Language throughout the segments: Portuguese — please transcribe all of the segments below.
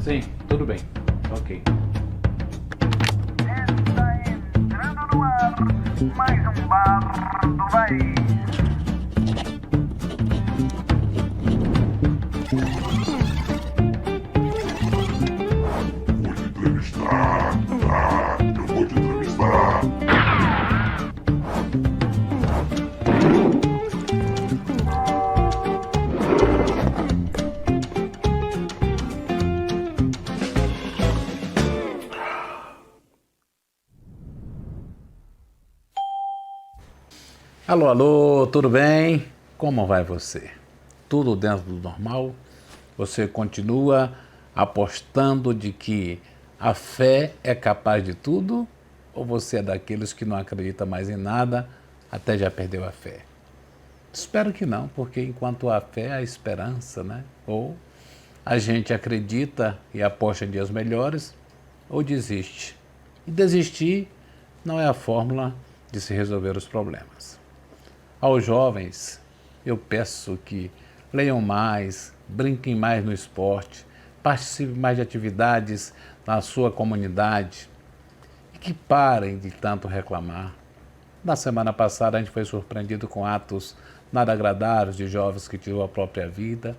Sim, tudo bem. Ok. Está entrando no ar mais um bar do Vai. Eu vou te entrevistar. Alô, alô, tudo bem? Como vai você? Tudo dentro do normal? Você continua apostando de que a fé é capaz de tudo? Ou você é daqueles que não acredita mais em nada, até já perdeu a fé? Espero que não, porque enquanto há fé, há esperança, né? Ou a gente acredita e aposta em dias melhores, ou desiste. E desistir não é a fórmula de se resolver os problemas. Aos jovens, eu peço que leiam mais, brinquem mais no esporte, participem mais de atividades na sua comunidade e que parem de tanto reclamar. Na semana passada, a gente foi surpreendido com atos nada agradáveis de jovens que tirou a própria vida,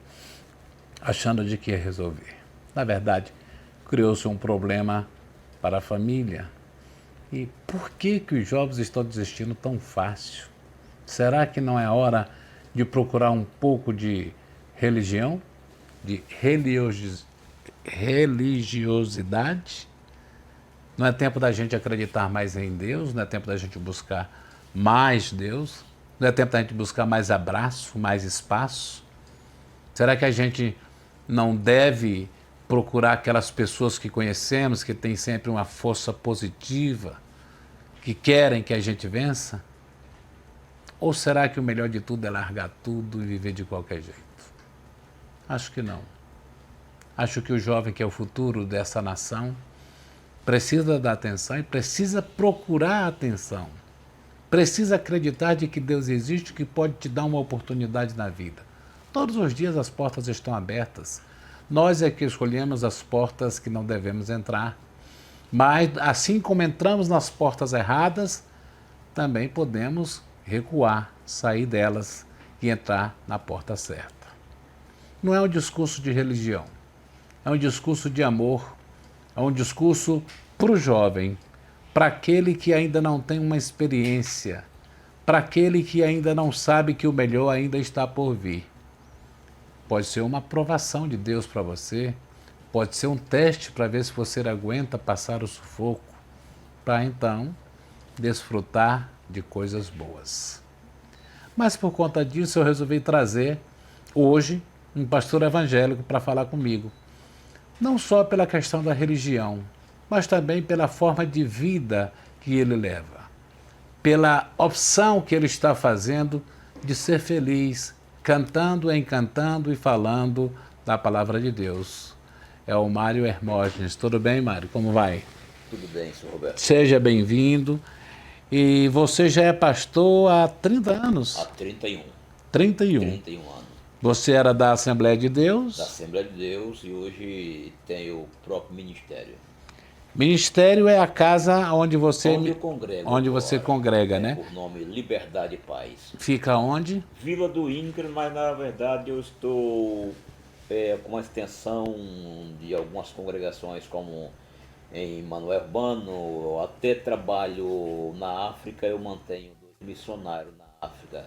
achando de que ia resolver. Na verdade, criou-se um problema para a família. E por que os jovens estão desistindo tão fácil? Será que não é hora de procurar um pouco de religião, de religiosidade? Não é tempo da gente acreditar mais em Deus, não é tempo da gente buscar mais Deus, não é tempo da gente buscar mais abraço, mais espaço? Será que a gente não deve procurar aquelas pessoas que conhecemos, que têm sempre uma força positiva, que querem que a gente vença? Ou será que o melhor de tudo é largar tudo e viver de qualquer jeito? Acho que não. Acho que o jovem, que é o futuro dessa nação, precisa dar atenção e precisa procurar atenção. Precisa acreditar de que Deus existe, que pode te dar uma oportunidade na vida. Todos os dias as portas estão abertas. Nós é que escolhemos as portas que não devemos entrar. Mas assim como entramos nas portas erradas, também podemos recuar, sair delas e entrar na porta certa. Não é um discurso de religião, é um discurso de amor, é um discurso para o jovem, para aquele que ainda não tem uma experiência, para aquele que ainda não sabe que o melhor ainda está por vir. Pode ser uma aprovação de Deus para você, pode ser um teste para ver se você aguenta passar o sufoco, para então desfrutar de coisas boas. Mas por conta disso eu resolvi trazer hoje um pastor evangélico para falar comigo. Não só pela questão da religião, mas também pela forma de vida que ele leva. Pela opção que ele está fazendo de ser feliz, cantando, encantando e falando da palavra de Deus. É o Mário Hermógenes. Tudo bem, Mário? Como vai? Tudo bem, senhor Roberto. Seja bem-vindo. E você já é pastor há 30 anos? Há 31. 31. 31 anos. Você era da Assembleia de Deus? Da Assembleia de Deus, e hoje tenho o próprio ministério. Ministério é a casa onde você Onde eu congrego onde agora, você congrega, né? Por nome Liberdade e Paz. Fica onde? Vila do Incra, mas na verdade eu estou com uma extensão de algumas congregações, como em Manoel Urbano. Até trabalho na África, eu mantenho 2 missionários na África.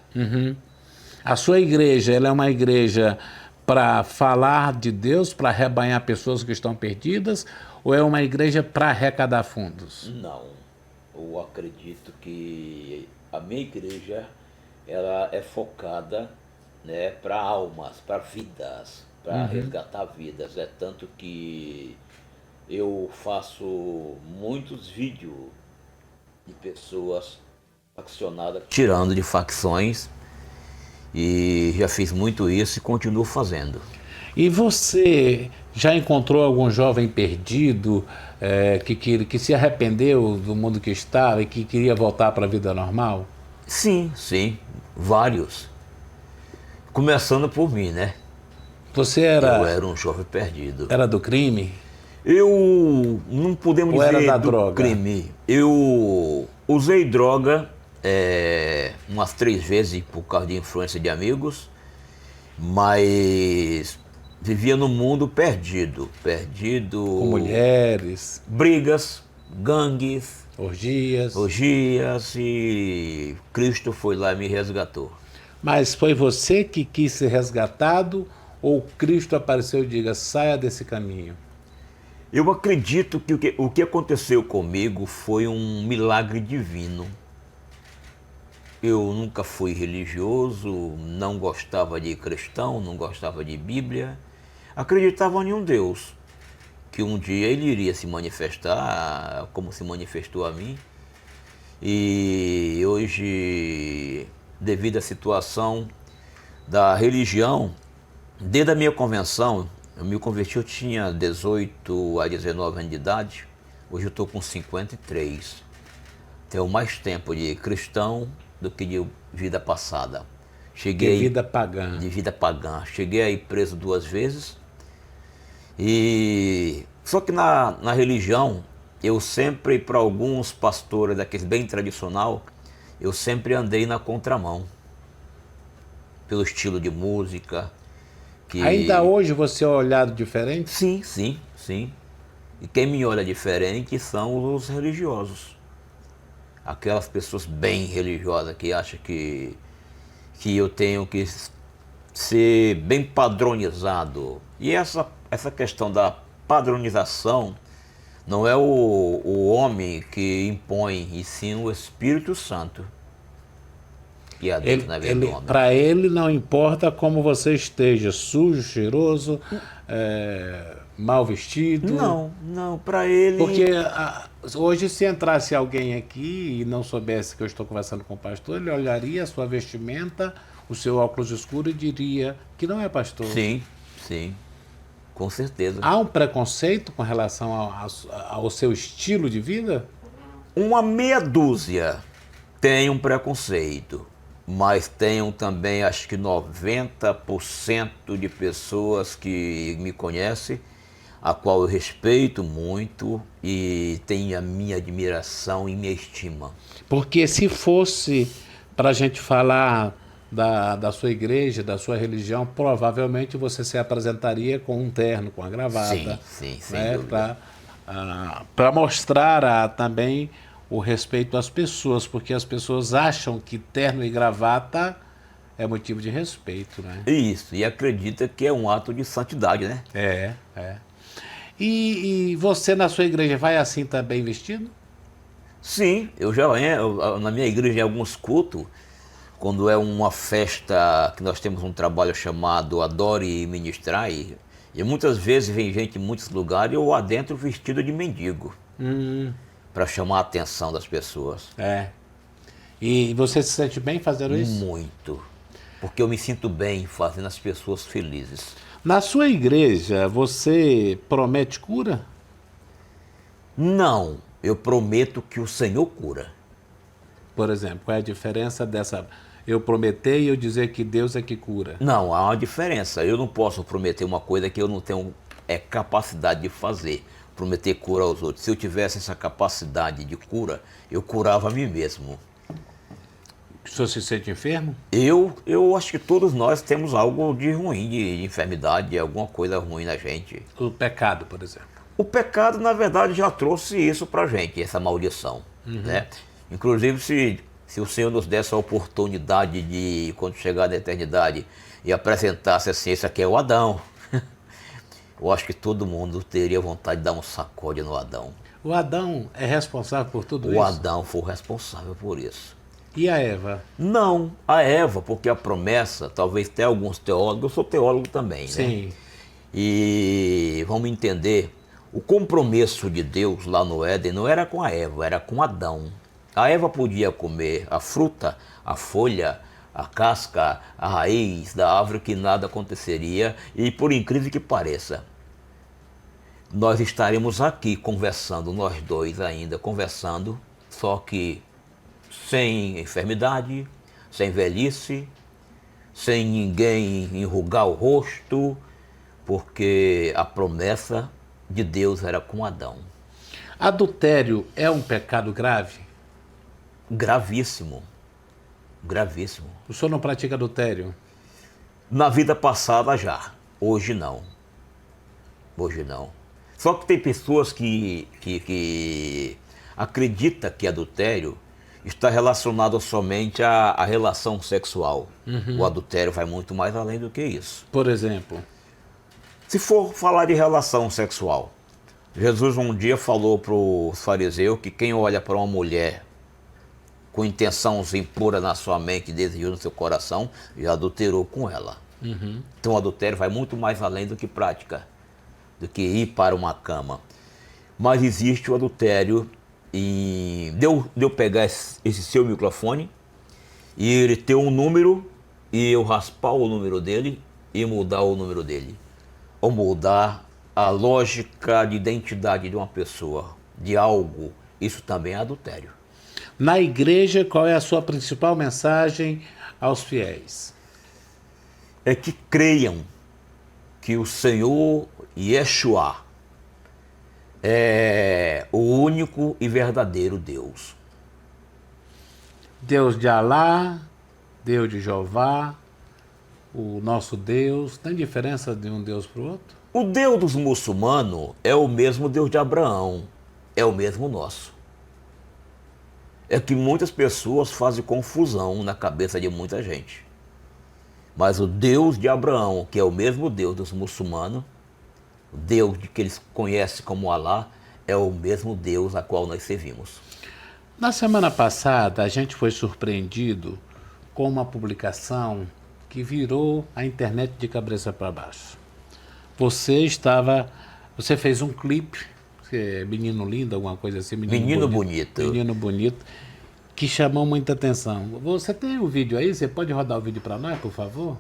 A sua igreja, ela é uma igreja para falar de Deus, para arrebanhar pessoas que estão perdidas, ou é uma igreja para arrecadar fundos? Não, eu acredito que a minha igreja ela é focada, né, para almas, para vidas, para resgatar vidas. É tanto que eu faço muitos vídeos de pessoas faccionadas, tirando de facções, e já fiz muito isso e continuo fazendo. E você já encontrou algum jovem perdido que se arrependeu do mundo que estava e que queria voltar para a vida normal? Sim, vários. Começando por mim, né? Você Eu era um jovem perdido. era do crime? Eu não podemos Ou era dizer da do droga? crime. Eu usei droga umas 3 vezes por causa de influência de amigos, mas vivia num mundo perdido. Com mulheres, Brigas, gangues, orgias. orgias, e Cristo foi lá e me resgatou. Mas foi você que quis ser resgatado ou Cristo apareceu e diga, saia desse caminho? Eu acredito que o que aconteceu comigo foi um milagre divino. Eu nunca fui religioso, não gostava de cristão, não gostava de Bíblia. Acreditava em um Deus, que um dia ele iria se manifestar, como se manifestou a mim. E hoje, devido à situação da religião, desde a minha convenção, eu me converti, eu tinha 18 a 19 anos de idade, hoje eu estou com 53. Tenho mais tempo de cristão do que de vida passada. De vida pagã. De vida pagã. Cheguei aí preso 2 vezes. E só que na religião, eu sempre, para alguns pastores daqueles bem tradicional, eu sempre andei na contramão. Pelo estilo de música. Ainda hoje você é olhado diferente? Sim, sim, sim. E quem me olha diferente são os religiosos. Aquelas pessoas bem religiosas que acham que eu tenho que ser bem padronizado. E essa questão da padronização não é o homem que impõe, e sim o Espírito Santo. Que é Deus na vida do homem. Para ele não importa como você esteja, sujo, cheiroso, mal vestido. Não, para ele... Porque hoje se entrasse alguém aqui e não soubesse que eu estou conversando com o pastor, ele olharia a sua vestimenta, o seu óculos escuro e diria que não é pastor. Sim, sim, com certeza. Há um preconceito com relação ao seu estilo de vida? Uma meia dúzia tem um preconceito, mas tenho também acho que 90% de pessoas que me conhecem, a qual eu respeito muito e tenho a minha admiração e minha estima. Porque se fosse para a gente falar da sua igreja, da sua religião, provavelmente você se apresentaria com um terno, com a gravata. Sim, sem né, dúvida. para mostrar também o respeito às pessoas, porque as pessoas acham que terno e gravata é motivo de respeito, né? Isso, e acredita que é um ato de santidade, né? É. E você na sua igreja vai assim também vestido? Sim, na minha igreja em alguns cultos, quando é uma festa que nós temos um trabalho chamado Adore e Ministrai, e muitas vezes vem gente em muitos lugares eu adentro vestido de mendigo, para chamar a atenção das pessoas. E você se sente bem fazendo isso? Muito, porque eu me sinto bem fazendo as pessoas felizes. Na sua igreja, você promete cura? Não, eu prometo que o Senhor cura. Por exemplo, qual é a diferença dessa eu prometer e eu dizer que Deus é que cura? Não, há uma diferença. Eu não posso prometer uma coisa que eu não tenho capacidade de fazer. Prometer cura aos outros. Se eu tivesse essa capacidade de cura, eu curava a mim mesmo. O senhor se sente enfermo? Eu acho que todos nós temos algo de ruim, de enfermidade, alguma coisa ruim na gente. O pecado, por exemplo. O pecado, na verdade, já trouxe isso pra gente, essa maldição. Né? Inclusive, se o Senhor nos desse a oportunidade de, quando chegar na eternidade, e apresentasse assim, esse aqui é o Adão. Eu acho que todo mundo teria vontade de dar um sacode no Adão. O Adão é responsável por tudo isso? O Adão foi o responsável por isso. E a Eva? Não, a Eva, porque a promessa, talvez até alguns teólogos, eu sou teólogo também, Sim. né? E vamos entender, o compromisso de Deus lá no Éden não era com a Eva, era com Adão. A Eva podia comer a fruta, a folha, a casca, a raiz da árvore, que nada aconteceria, e por incrível que pareça, nós estaremos aqui conversando, nós dois ainda conversando, só que sem enfermidade, sem velhice, sem ninguém enrugar o rosto, porque a promessa de Deus era com Adão. Adultério é um pecado grave? Gravíssimo, gravíssimo. O senhor não pratica adultério? Na vida passada já, hoje não. Hoje não. Só que tem pessoas que acreditam que adultério está relacionado somente à relação sexual. O adultério vai muito mais além do que isso. Por exemplo, Se for falar de relação sexual, Jesus um dia falou para os fariseus que quem olha para uma mulher com intenções impuras na sua mente e desejos no seu coração, já adulterou com ela. Então o adultério vai muito mais além do que prática, do que ir para uma cama. Mas existe o adultério e deu pegar esse seu microfone e ele ter um número e eu raspar o número dele e mudar o número dele. Ou mudar a lógica de identidade de uma pessoa, de algo. Isso também é adultério. na igreja, qual é a sua principal mensagem aos fiéis? É que creiam que o Senhor Yeshua é o único e verdadeiro Deus. Deus de Alá, Deus de Jeová, o nosso Deus, tem diferença de um Deus para o outro? O Deus dos muçulmanos é o mesmo Deus de Abraão, é o mesmo nosso. É que muitas pessoas fazem confusão na cabeça de muita gente. Mas o Deus de Abraão, que é o mesmo Deus dos muçulmanos, o Deus que eles conhecem como Alá, é o mesmo Deus a qual nós servimos. Na semana passada, a gente foi surpreendido com uma publicação que virou a internet de cabeça para baixo. Você fez um clipe, Menino Lindo, alguma coisa assim. Menino Bonito. Menino Bonito, que chamou muita atenção. Você tem o vídeo aí? Você pode rodar o vídeo para nós, por favor?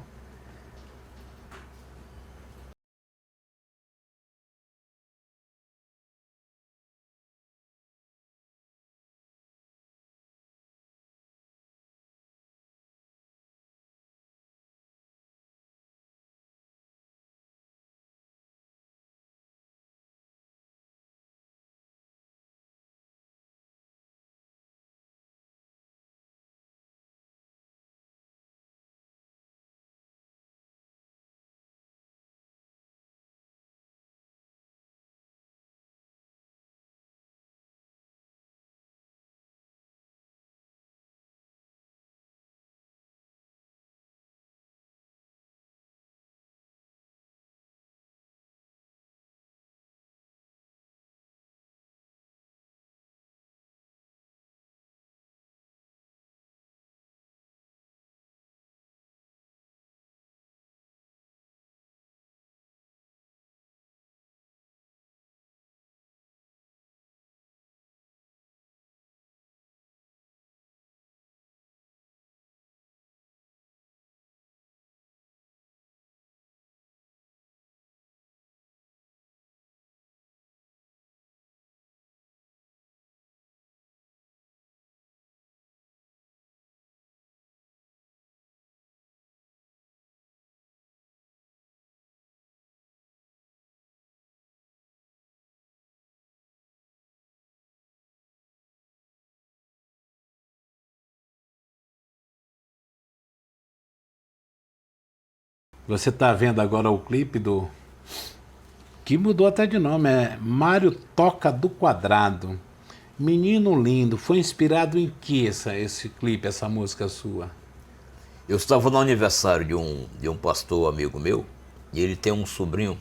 Você está vendo agora o clipe que mudou até de nome, é Mário Toca do Quadrado. Menino Lindo, foi inspirado em que esse clipe, essa música sua? Eu estava no aniversário de um pastor amigo meu, e ele tem um sobrinho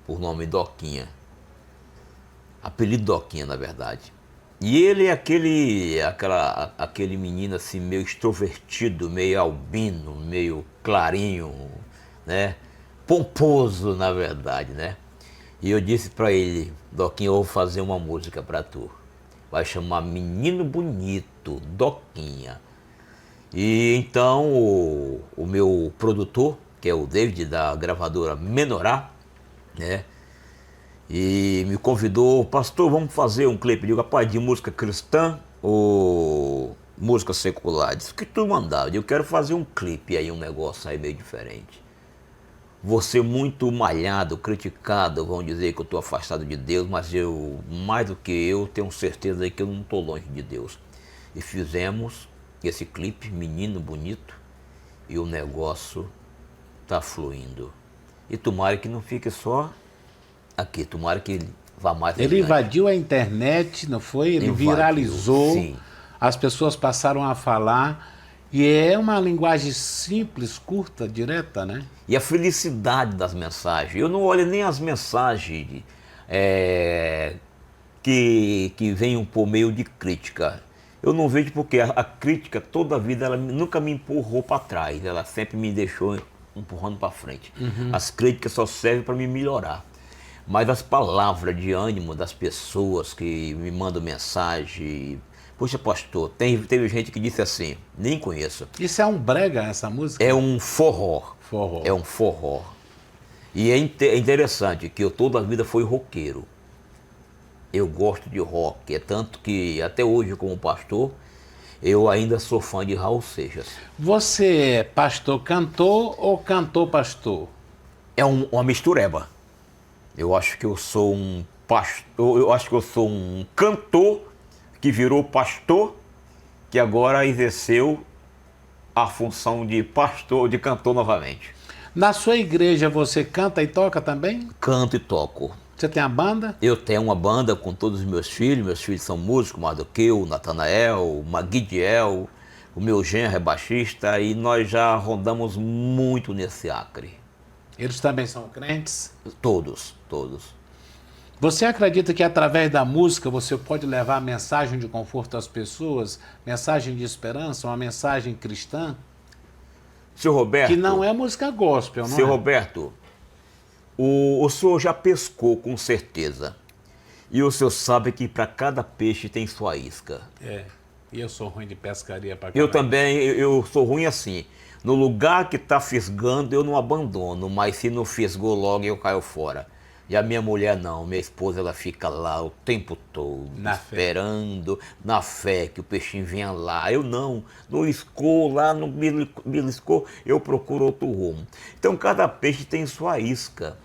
por nome Doquinha. Apelido Doquinha, na verdade. E ele é aquele menino assim, meio extrovertido, meio albino, meio clarinho, né? Pomposo, na verdade, né? E eu disse pra ele, Doquinha, eu vou fazer uma música pra tu. Vai chamar Menino Bonito, Doquinha. E então o meu produtor, que é o David da gravadora Menorá, né? E me convidou, pastor, vamos fazer um clipe. Eu digo, rapaz, de música cristã ou música secular? Disse que tu mandava. Eu quero fazer um clipe aí, um negócio aí meio diferente. vou ser muito malhado, criticado, vão dizer que eu estou afastado de Deus, mas eu, mais do que eu, tenho certeza de que eu não estou longe de Deus. E fizemos esse clipe, menino bonito, e o negócio está fluindo. E tomara que não fique só aqui, tomara que ele vá mais Ele adiante. invadiu a internet, não foi? Ele Invadiu, viralizou, sim. as pessoas passaram a falar, e é uma linguagem simples, curta, direta, né? E a felicidade das mensagens. Eu não olho nem as mensagens que venham por meio de crítica. Eu não vejo porque a crítica, toda a vida, ela nunca me empurrou para trás. Ela sempre me deixou empurrando para frente. As críticas só servem para me melhorar. Mas as palavras de ânimo das pessoas que me mandam mensagem... Poxa, pastor, teve gente que disse assim, nem conheço. Isso é um brega, essa música? É um forró. Forró. É um forró. E é interessante que eu toda a vida fui roqueiro. Eu gosto de rock. É tanto que até hoje, como pastor, eu ainda sou fã de Raul Seixas. Você é pastor cantor ou cantor pastor? É uma mistureba. Eu acho que eu sou um pastor, eu acho que eu sou um cantor que virou pastor, que agora exerceu a função de pastor, de cantor novamente. Na sua igreja você canta e toca também? Canto e toco. Você tem a banda? Eu tenho uma banda com todos os meus filhos são músicos, Mardoqueu, Natanael, Magidiel, o meu genro é baixista e nós já rodamos muito nesse Acre. Eles também são crentes? Todos, todos. Você acredita que através da música você pode levar a mensagem de conforto às pessoas, mensagem de esperança, uma mensagem cristã? Seu Roberto... Que não é música gospel, não Seu é? Roberto, o senhor já pescou com certeza. E o senhor sabe que para cada peixe tem sua isca. É, e eu sou ruim de pescaria pra Eu caralho. também, eu sou ruim assim. No lugar que está fisgando, eu não abandono, mas se não fisgou logo, eu caio fora. E a minha mulher não, minha esposa, ela fica lá o tempo todo, Na fé. esperando, na fé, que o peixinho venha lá. Eu não iscou lá, não beliscou, eu procuro outro rumo. Então cada peixe tem sua isca.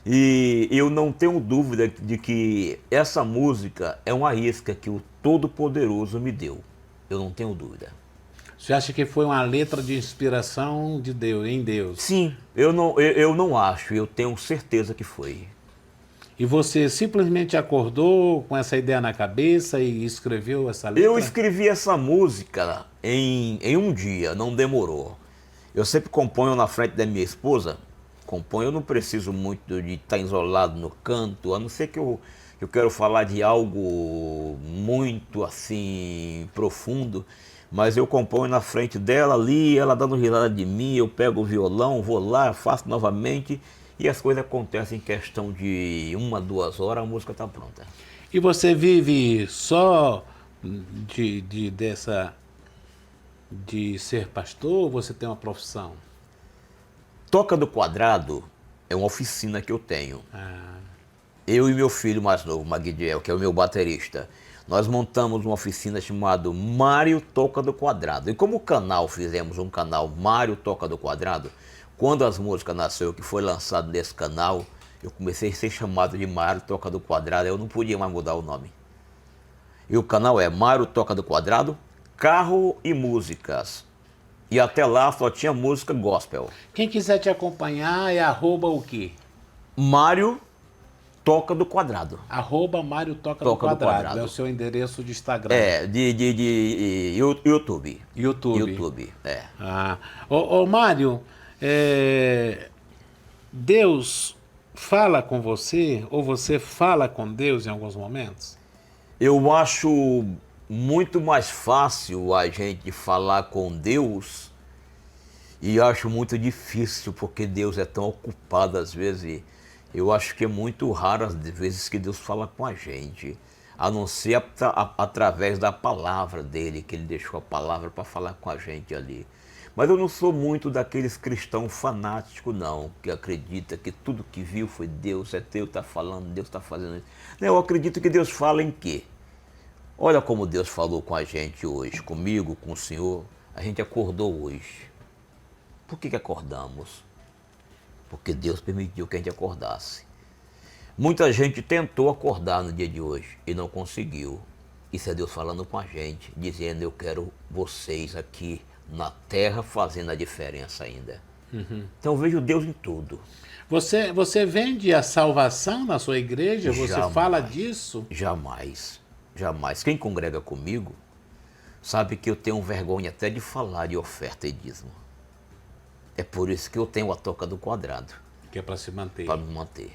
E eu não tenho dúvida de que essa música é uma isca que o Todo-Poderoso me deu. Eu não tenho dúvida. Você acha que foi uma letra de inspiração de Deus, em Deus? Sim, eu não acho, eu tenho certeza que foi. E você simplesmente acordou com essa ideia na cabeça e escreveu essa letra? Eu escrevi essa música em um dia, não demorou. Eu sempre componho na frente da minha esposa. Componho, eu não preciso muito de estar isolado no canto, a não ser que eu quero falar de algo muito assim profundo, mas eu componho na frente dela ali, ela dando risada de mim, eu pego o violão, vou lá, faço novamente e as coisas acontecem em questão de 1, 2 horas, a música está pronta. E você vive só de ser pastor ou você tem uma profissão? Toca do Quadrado é uma oficina que eu tenho. Eu e meu filho mais novo, Magdiel, que é o meu baterista, nós montamos uma oficina chamada Mário Toca do Quadrado. E como fizemos um canal Mário Toca do Quadrado, quando as músicas nasceu, que foi lançado nesse canal, eu comecei a ser chamado de Mário Toca do Quadrado, eu não podia mais mudar o nome. E o canal é Mário Toca do Quadrado, Carro e Músicas. E até lá só tinha música gospel. Quem quiser te acompanhar é @o quê? Mário Toca do Quadrado. @Mário Toca Toca do do Quadrado. Quadrado. É o seu endereço de Instagram. É, de YouTube. YouTube. YouTube, é. Ô Mário, Deus fala com você ou você fala com Deus em alguns momentos? Eu acho muito mais fácil a gente falar com Deus e acho muito difícil porque Deus é tão ocupado às vezes. Eu acho que é muito raro as vezes que Deus fala com a gente, a não ser através da palavra dele, que ele deixou a palavra para falar com a gente ali. Mas eu não sou muito daqueles cristãos fanáticos, não, que acredita que tudo que viu foi Deus, é Deus está falando, Deus está fazendo isso. Não, eu acredito que Deus fala em quê? Olha como Deus falou com a gente hoje, comigo, com o Senhor. A gente acordou hoje. Por que acordamos? porque Deus permitiu que a gente acordasse. Muita gente tentou acordar no dia de hoje e não conseguiu. Isso é Deus falando com a gente, dizendo: eu quero vocês aqui na terra fazendo a diferença ainda. Então eu vejo Deus em tudo. Você vende a salvação na sua igreja? Você Jamais. fala disso? Jamais, jamais. Quem congrega comigo sabe que eu tenho vergonha até de falar de oferta e dízimo. É por isso que eu tenho a toca do quadrado, Que é para se manter. para me manter.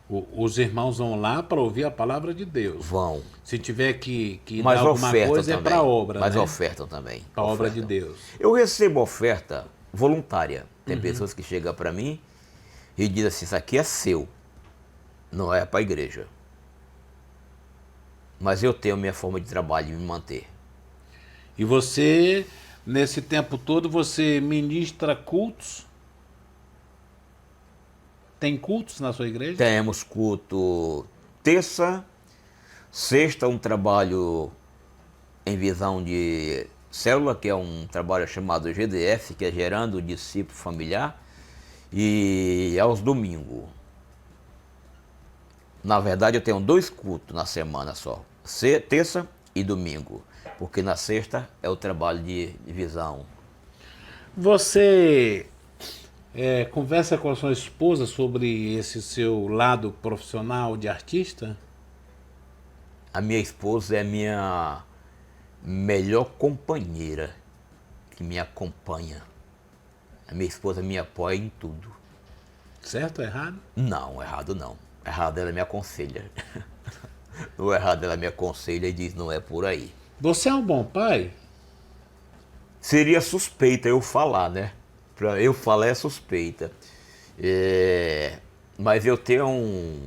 Os irmãos vão lá para ouvir a palavra de Deus. Vão, Se tiver que mas dar alguma ofertam coisa, também. é para obra, Mas né? ofertam também. Para a obra de Ofertam. Deus. Eu recebo oferta voluntária. Tem pessoas que chegam para mim e dizem assim: isso aqui é seu, não é para a igreja. Mas eu tenho minha forma de trabalho e me manter. E você, nesse tempo todo, você ministra cultos? Tem cultos na sua igreja? Temos culto terça, sexta, um trabalho em visão de célula, que é um trabalho chamado GDF, que é Gerando Discípulo Familiar, e aos domingos. Na verdade, eu tenho 2 cultos na semana só, terça e domingo, porque na sexta é o trabalho de visão. Você conversa com a sua esposa sobre esse seu lado profissional de artista? A minha esposa é minha melhor companheira, que me acompanha. A minha esposa me apoia em tudo. Certo ou errado? Não, errado não. Errado ela me aconselha. No errado ela me aconselha e diz: não é por aí. Você é um bom pai? Seria suspeita eu falar, né? Pra eu falar é suspeita. Mas eu tenho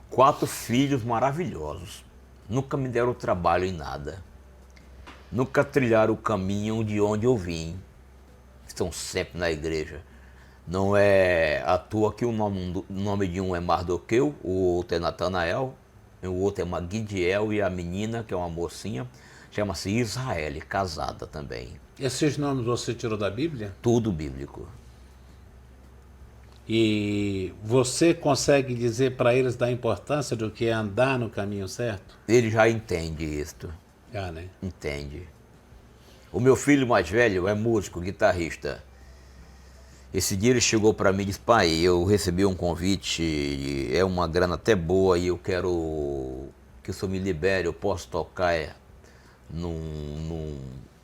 4 filhos maravilhosos. Nunca me deram trabalho em nada. Nunca trilharam o caminho de onde eu vim. Estão sempre na igreja. Não é à toa que o nome de um é Mardoqueu, o outro é Natanael, o outro é Magidiel, e a menina, que é uma mocinha, chama-se Israel, casada também. Esses nomes você tirou da Bíblia? Tudo bíblico. E você consegue dizer para eles da importância do que é andar no caminho certo? Ele já entende isto, Já, né? entende. O meu filho mais velho é músico, guitarrista. Esse dia ele chegou para mim e disse: pai, eu recebi um convite, é uma grana até boa e eu quero que o senhor me libere, eu posso tocar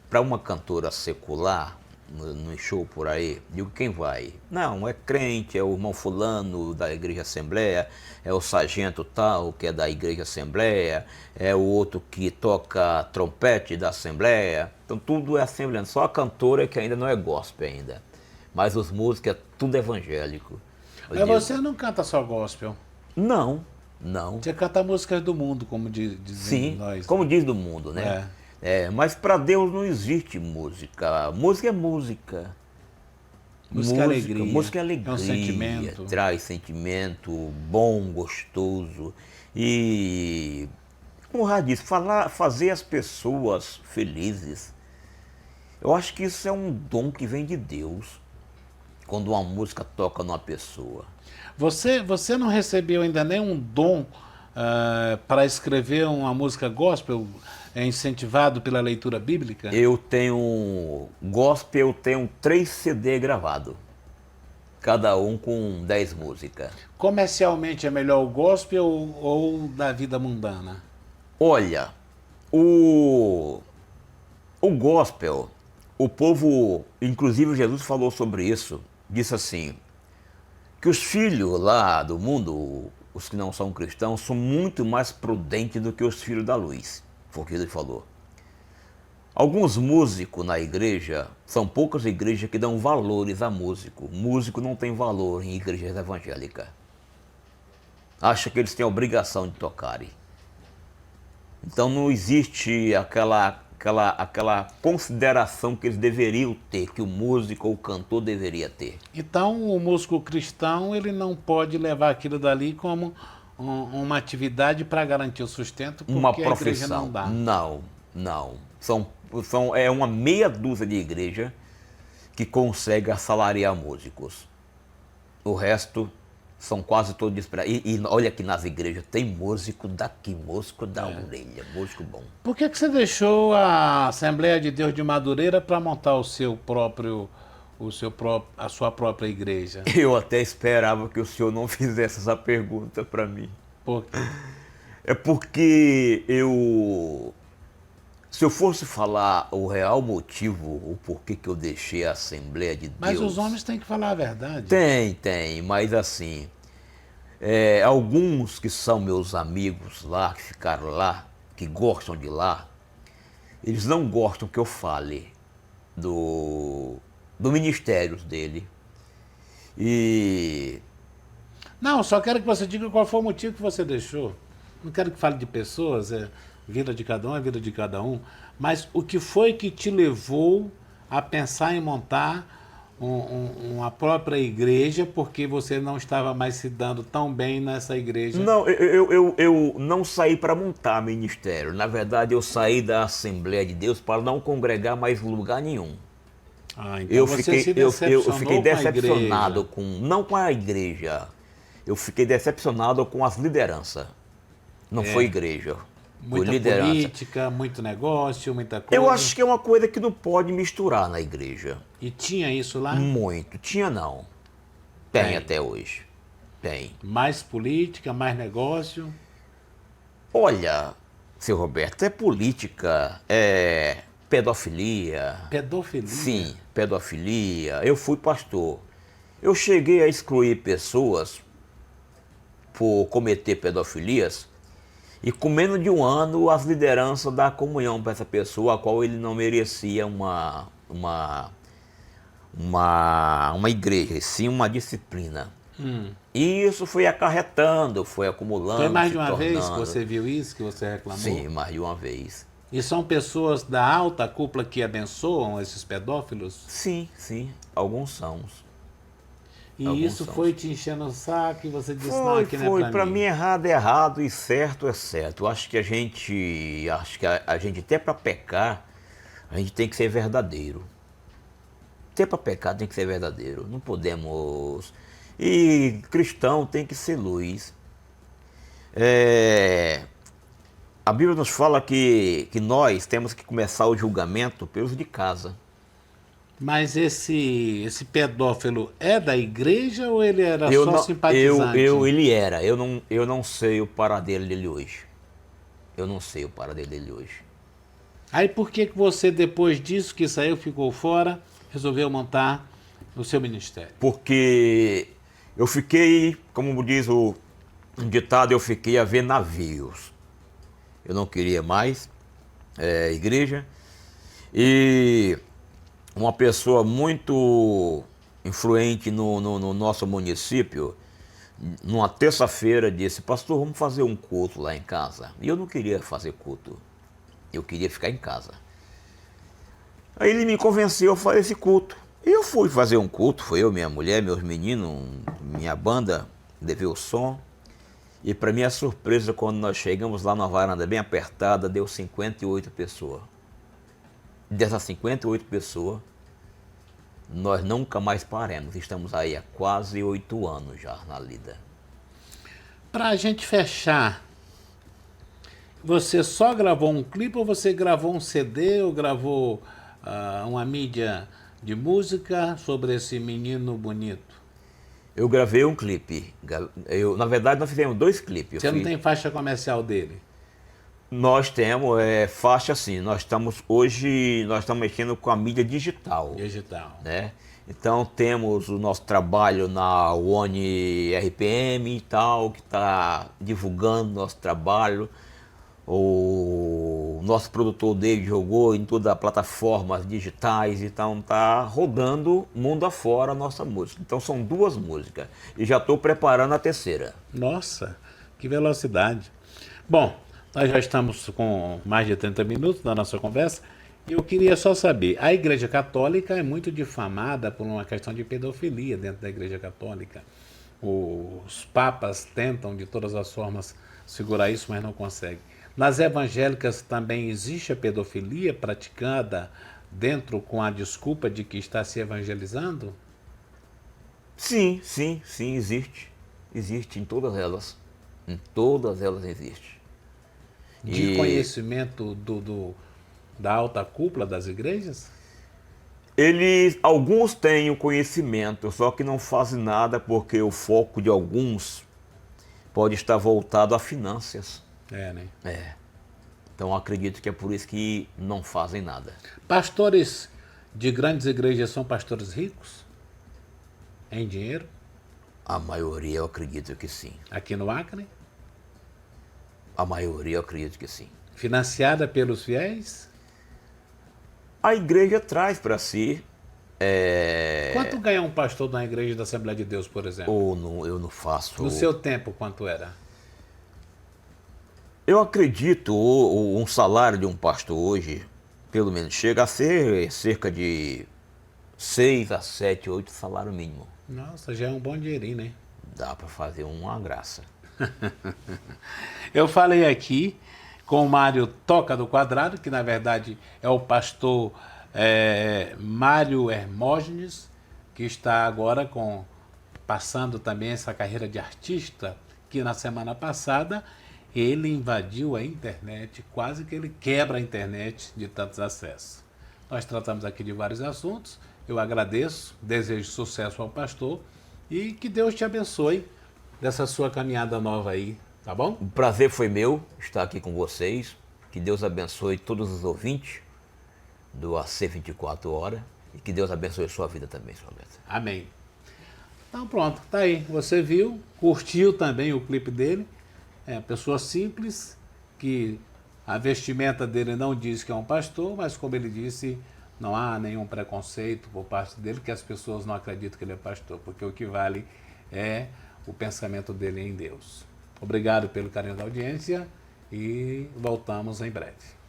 para uma cantora secular, no show por aí. Digo: quem vai? Não, é crente, é o irmão fulano da Igreja Assembleia, é o sargento tal, que é da Igreja Assembleia, é o outro que toca trompete da Assembleia. Então tudo é assembleano, só a cantora que ainda não é gospel ainda. Mas os músicos é tudo evangélico. Mas você não canta só gospel. Não. Você canta músicas do mundo, como dizem Sim, nós. como diz do mundo, né? Mas para Deus não existe música. Música é música. Música é alegria. Música é alegria. É um sentimento. Traz sentimento bom, gostoso. E, como o Rá disse, fazer as pessoas felizes. Eu acho que isso é um dom que vem de Deus, quando uma música toca numa pessoa. Você não recebeu ainda nenhum dom para escrever uma música gospel incentivado pela leitura bíblica? Eu tenho gospel, eu tenho 3 CD gravados, cada um com 10 músicas. Comercialmente é melhor o gospel ou da vida mundana? Olha, o gospel, o povo, inclusive Jesus falou sobre isso, disse assim, que os filhos lá do mundo, os que não são cristãos, são muito mais prudentes do que os filhos da luz. Foi o que ele falou. Alguns músicos na igreja, são poucas igrejas que dão valores a músico. Músico não tem valor em igrejas evangélicas. Acha que eles têm a obrigação de tocarem. Então não existe aquela consideração que eles deveriam ter, que o músico ou o cantor deveria ter. Então o músico cristão ele não pode levar aquilo dali como uma atividade para garantir o sustento, porque Uma a igreja profissão. não dá. Não. É uma meia dúzia de igreja que consegue assalariar músicos. O resto são quase todos desprezados. E olha que nas igrejas tem músico daqui, músico da orelha, músico bom. Por que você deixou a Assembleia de Deus de Madureira para montar a sua própria igreja? Eu até esperava que o senhor não fizesse essa pergunta para mim. Por quê? É porque se eu fosse falar o real motivo, o porquê que eu deixei a Assembleia de Deus... Mas os homens têm que falar a verdade. Tem, mas assim, alguns que são meus amigos lá, que ficaram lá, que gostam de lá, eles não gostam que eu fale do ministério dele. E Não, só quero que você diga qual foi o motivo que você deixou. Não quero que fale de pessoas, vida de cada um é vida de cada um. Mas o que foi que te levou a pensar em montar uma própria igreja, porque você não estava mais se dando tão bem nessa igreja? não, eu não saí para montar ministério. Na verdade, eu saí da Assembleia de Deus para não congregar mais em lugar nenhum. Ah, então Eu você fiquei, se eu decepcionou fiquei com a decepcionado igreja. não com a igreja, eu fiquei decepcionado com as lideranças. Não foi igreja, foi Muita liderança. política, muito negócio, muita coisa. Eu acho que é uma coisa que não pode misturar na igreja. E tinha isso lá? Muito. Tinha não. Tem Tem. até hoje. Tem. Mais política, mais negócio. Olha, seu Roberto, é política, é pedofilia. Pedofilia. Sim, pedofilia. Eu fui pastor. Eu cheguei a excluir pessoas por cometer pedofilias e com menos de um ano as lideranças da comunhão para essa pessoa, a qual ele não merecia uma igreja, e sim uma disciplina. E isso foi acarretando, foi acumulando. Foi mais se de uma vez que tornando. você viu isso, que você reclamou? Sim, mais de uma vez. E são pessoas da alta cúpula que abençoam esses pedófilos? Sim, alguns são. E Alguns isso são. foi te enchendo o saco e você disse, não, aqui não é Foi. pra Para mim. mim, errado é errado e certo é certo. Eu acho que a gente até para pecar, a gente tem que ser verdadeiro. Até para pecar tem que ser verdadeiro. Não podemos... E cristão tem que ser luz. A Bíblia nos fala que nós temos que começar o julgamento pelos de casa. Mas esse pedófilo é da igreja ou ele era Eu só não, simpatizante? ele era. Eu não sei o paradeiro dele hoje. Eu não sei o paradeiro dele hoje. Aí por que você, depois disso que saiu, ficou fora, resolveu montar o seu ministério? Porque eu fiquei, como diz um ditado, eu fiquei a ver navios. Eu não queria mais igreja. E uma pessoa muito influente no nosso município, numa terça-feira, disse, pastor, vamos fazer um culto lá em casa. E eu não queria fazer culto, eu queria ficar em casa. Aí ele me convenceu a fazer esse culto. E eu fui fazer um culto, foi eu, minha mulher, meus meninos, minha banda, levei o som. E para minha surpresa, quando nós chegamos lá numa varanda bem apertada, deu 58 pessoas. Dessas 58 pessoas, nós nunca mais paramos. Estamos aí há quase 8 anos já na lida. Pra gente fechar, você só gravou um clipe ou você gravou um CD ou gravou uma mídia de música sobre esse menino bonito? Eu gravei um clipe. Na verdade, nós fizemos 2 clipes. Você não tem faixa comercial dele? Nós temos faixa assim. Nós estamos mexendo com a mídia digital. Digital. Né? Então temos o nosso trabalho na One RPM e tal, que está divulgando nosso trabalho. O nosso produtor David jogou em todas as plataformas digitais, então está rodando mundo afora a nossa música. Então são 2 músicas e já estou preparando a terceira. Nossa, que velocidade. Bom, nós já estamos com mais de 30 minutos da nossa conversa e eu queria só saber, a Igreja Católica é muito difamada por uma questão de pedofilia dentro da Igreja Católica. Os papas tentam de todas as formas segurar isso, mas não conseguem. Nas evangélicas também existe a pedofilia praticada dentro com a desculpa de que está se evangelizando? Sim, sim, sim, existe. Existe em todas elas. Em todas elas existe. De E conhecimento da alta cúpula das igrejas? alguns têm o conhecimento, só que não fazem nada porque o foco de alguns pode estar voltado a finanças. É, né? Então acredito que é por isso que não fazem nada. Pastores de grandes igrejas são pastores ricos? Em dinheiro? A maioria eu acredito que sim. Aqui no Acre? A maioria eu acredito que sim. Financiada pelos fiéis? A igreja traz para si, Quanto ganha um pastor na igreja da Assembleia de Deus, por exemplo? ou não, eu não faço. No seu tempo, quanto era? Eu acredito um salário de um pastor hoje, pelo menos, chega a ser cerca de 6 a 7, 8 salário mínimo. Nossa, já é um bom dinheirinho, né? Dá para fazer uma graça. Eu falei aqui com o Mário Toca do Quadrado, que na verdade é o pastor Mário Hermógenes, que está agora passando também essa carreira de artista, que na semana passada ele invadiu a internet, quase que ele quebra a internet de tantos acessos. Nós tratamos aqui de vários assuntos, eu agradeço, desejo sucesso ao pastor e que Deus te abençoe dessa sua caminhada nova aí, tá bom? O prazer foi meu estar aqui com vocês. Que Deus abençoe todos os ouvintes do AC 24 Horas e que Deus abençoe sua vida também, sua Beto. Amém. Então pronto, tá aí. Você viu, curtiu também o clipe dele. É uma pessoa simples, que a vestimenta dele não diz que é um pastor, mas como ele disse, não há nenhum preconceito por parte dele, que as pessoas não acreditam que ele é pastor, porque o que vale é o pensamento dele em Deus. Obrigado pelo carinho da audiência e voltamos em breve.